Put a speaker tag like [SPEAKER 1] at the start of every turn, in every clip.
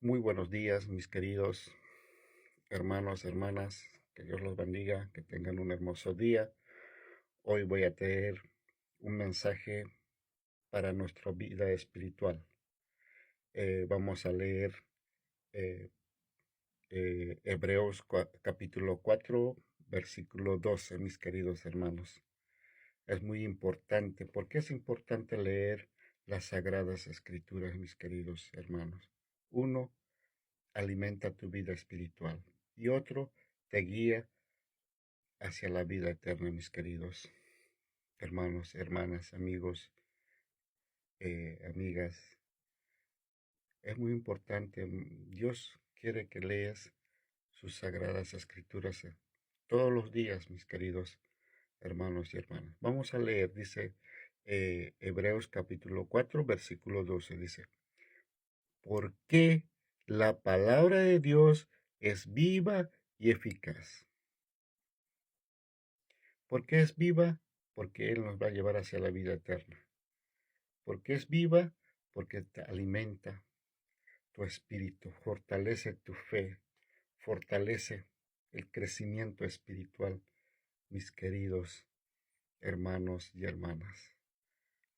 [SPEAKER 1] Muy buenos días, mis queridos hermanos, hermanas. Que Dios los bendiga, que tengan un hermoso día. Hoy voy a tener un mensaje para nuestra vida espiritual. Vamos a leer eh, Hebreos capítulo 4, versículo 12, mis queridos hermanos. Es muy importante. ¿Por qué es importante leer las sagradas escrituras, mis queridos hermanos? Uno, alimenta tu vida espiritual y otro, te guía hacia la vida eterna, mis queridos hermanos, hermanas, amigos, amigas. Es muy importante. Dios quiere que leas sus sagradas escrituras todos los días, mis queridos hermanos y hermanas. Vamos a leer, dice Hebreos capítulo 4, versículo 12, dice, porque la palabra de Dios es viva y eficaz. ¿Por qué es viva? Porque Él nos va a llevar hacia la vida eterna. ¿Por qué es viva? Porque te alimenta tu espíritu, fortalece tu fe, fortalece el crecimiento espiritual, mis queridos hermanos y hermanas,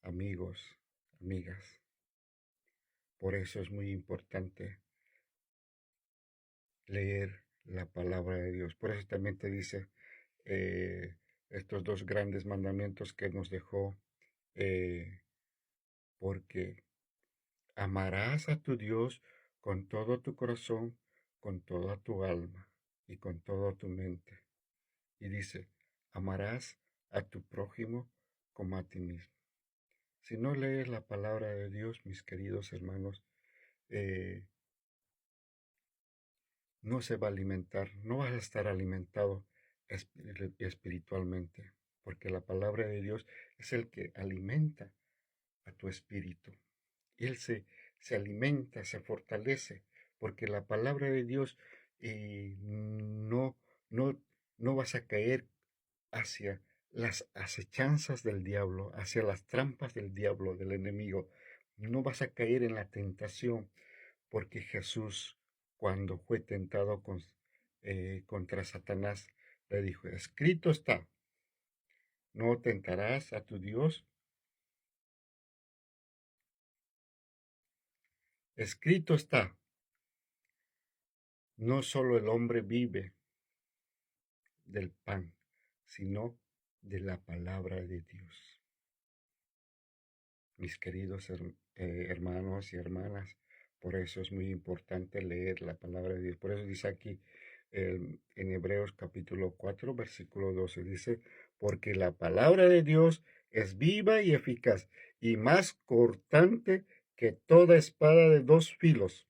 [SPEAKER 1] amigos, amigas. Por eso es muy importante leer la palabra de Dios. Por eso también te dice estos dos grandes mandamientos que nos dejó, porque amarás a tu Dios con todo tu corazón, con toda tu alma y con toda tu mente. Y dice, amarás a tu prójimo como a ti mismo. Si no lees la palabra de Dios, mis queridos hermanos, eh, no se va a alimentar, no vas a estar alimentado espiritualmente, porque la palabra de Dios es el que alimenta a tu espíritu. Él se alimenta, se fortalece, porque la palabra de Dios no, no, no vas a caer hacia las acechanzas del diablo, hacia las trampas del diablo, del enemigo. No vas a caer en la tentación, porque Jesús, cuando fue tentado contra Satanás, le dijo, escrito está, no tentarás a tu Dios. Escrito está, no solo el hombre vive del pan, sino de la palabra de Dios. Mis queridos hermanos y hermanas, por eso es muy importante leer la palabra de Dios. Por eso dice aquí en Hebreos capítulo 4, versículo 12, dice, porque la palabra de Dios es viva y eficaz y más cortante que toda espada de dos filos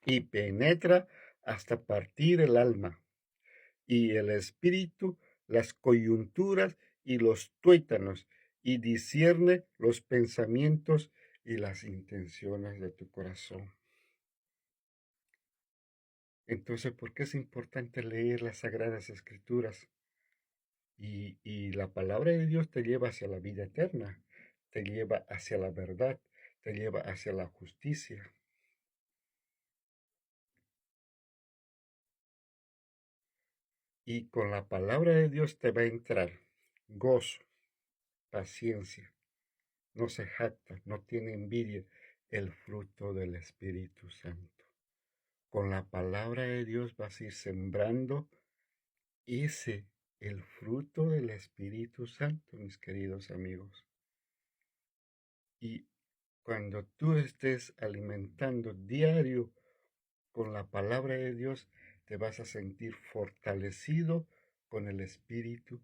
[SPEAKER 1] y penetra hasta partir el alma y el espíritu, las coyunturas y los tuétanos, y discierne los pensamientos y las intenciones de tu corazón. Entonces, ¿por qué es importante leer las Sagradas Escrituras? Y la palabra de Dios te lleva hacia la vida eterna, te lleva hacia la verdad, te lleva hacia la justicia. Y con la palabra de Dios te va a entrar gozo, paciencia, no se jacta, no tiene envidia, el fruto del Espíritu Santo. Con la palabra de Dios vas a ir sembrando ese, el fruto del Espíritu Santo, mis queridos amigos. Y cuando tú estés alimentando diario con la palabra de Dios, te vas a sentir fortalecido con el Espíritu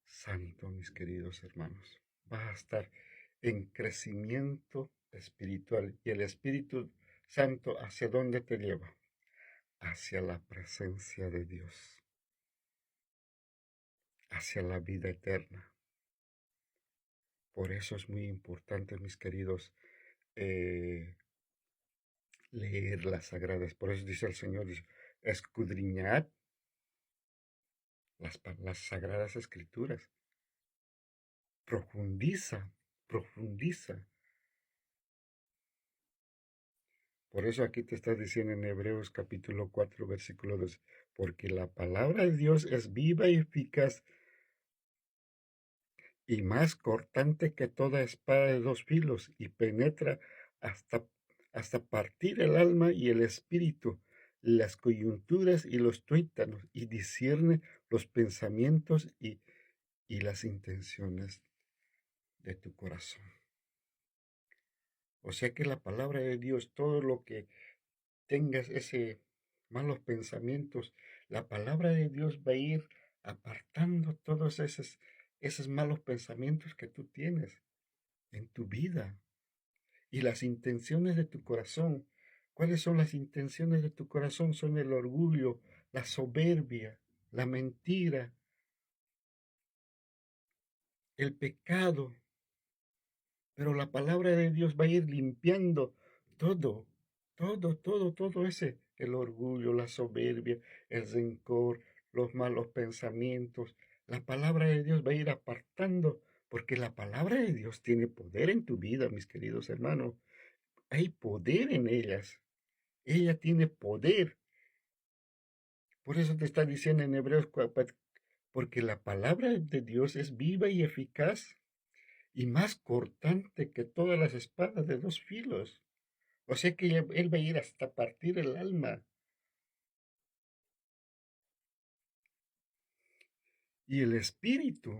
[SPEAKER 1] Santo, mis queridos hermanos. Vas a estar en crecimiento espiritual. ¿Y el Espíritu Santo hacia dónde te lleva? Hacia la presencia de Dios, hacia la vida eterna. Por eso es muy importante, mis queridos, eh, leer las sagradas. Por eso dice el Señor, dice, escudriñad las sagradas escrituras. Profundiza, profundiza. Por eso aquí te está diciendo en Hebreos capítulo 4, versículo 2, porque la palabra de Dios es viva y eficaz y más cortante que toda espada de dos filos y penetra hasta, hasta partir el alma y el espíritu, las coyunturas y los tuétanos y discierne los pensamientos y las intenciones de tu corazón. O sea que la palabra de Dios, todo lo que tengas ese malos pensamientos, la palabra de Dios va a ir apartando todos esos malos pensamientos que tú tienes en tu vida y las intenciones de tu corazón. ¿Cuáles son las intenciones de tu corazón? Son el orgullo, la soberbia, la mentira, el pecado. Pero la palabra de Dios va a ir limpiando todo, todo ese, el orgullo, la soberbia, el rencor, los malos pensamientos. La palabra de Dios va a ir apartando, porque la palabra de Dios tiene poder en tu vida, mis queridos hermanos. Hay poder en ellas. Ella tiene poder. Por eso te está diciendo en Hebreos, porque la palabra de Dios es viva y eficaz y más cortante que todas las espadas de dos filos. O sea que él va a ir hasta partir el alma. Y el espíritu.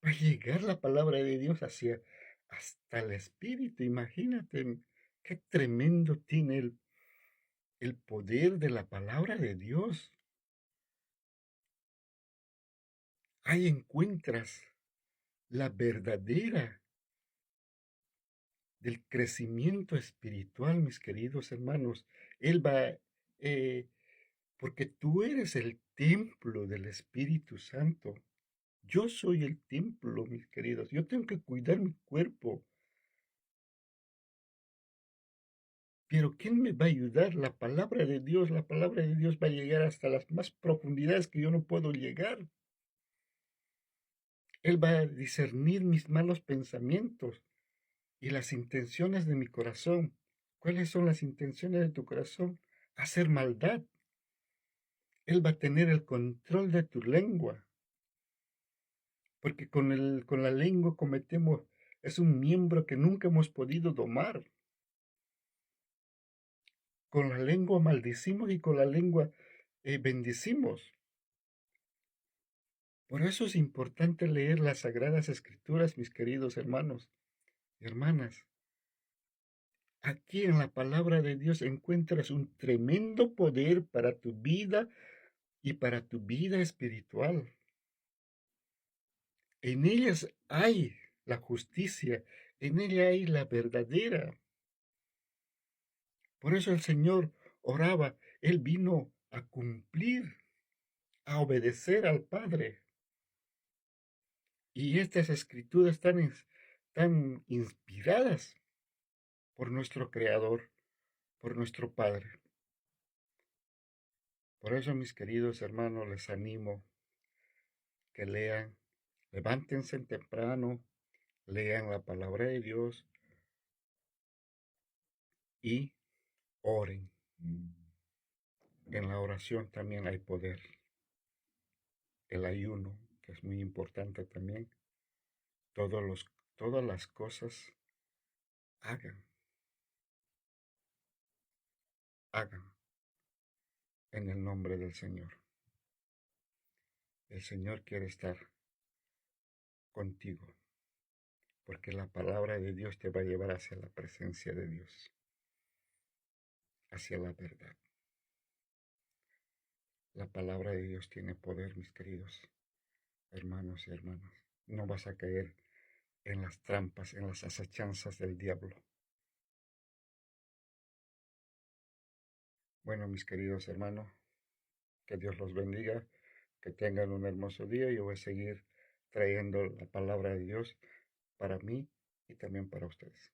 [SPEAKER 1] Va a llegar la palabra de Dios hasta el espíritu. Imagínate qué tremendo tiene el poder de la palabra de Dios. Ahí encuentras la verdadera del crecimiento espiritual, mis queridos hermanos. Él va, eh, porque tú eres el templo del Espíritu Santo. Yo soy el templo, mis queridos. Yo tengo que cuidar mi cuerpo. Pero ¿quién me va a ayudar? La palabra de Dios. La palabra de Dios va a llegar hasta las más profundidades que yo no puedo llegar. Él va a discernir mis malos pensamientos y las intenciones de mi corazón. ¿Cuáles son las intenciones de tu corazón? Hacer maldad. Él va a tener el control de tu lengua. Porque con la lengua cometemos, es un miembro que nunca hemos podido domar. Con la lengua maldecimos y con la lengua bendecimos. Por eso es importante leer las Sagradas Escrituras, mis queridos hermanos y hermanas. Aquí en la palabra de Dios encuentras un tremendo poder para tu vida y para tu vida espiritual. En ellas hay la justicia, en ella hay la verdadera. Por eso el Señor oraba, Él vino a cumplir, a obedecer al Padre. Y estas escrituras están inspiradas por nuestro Creador, por nuestro Padre. Por eso, mis queridos hermanos, les animo que lean, levántense temprano, lean la palabra de Dios y oren. En la oración también hay poder. El ayuno, que es muy importante también. Todas las cosas hagan, hagan en el nombre del Señor. El Señor quiere estar contigo, porque la palabra de Dios te va a llevar hacia la presencia de Dios, hacia la verdad. La palabra de Dios tiene poder, mis queridos hermanos y hermanas. No vas a caer en las trampas, en las acechanzas del diablo. Bueno, mis queridos hermanos, que Dios los bendiga, que tengan un hermoso día. Yo voy a seguir trayendo la palabra de Dios para mí y también para ustedes.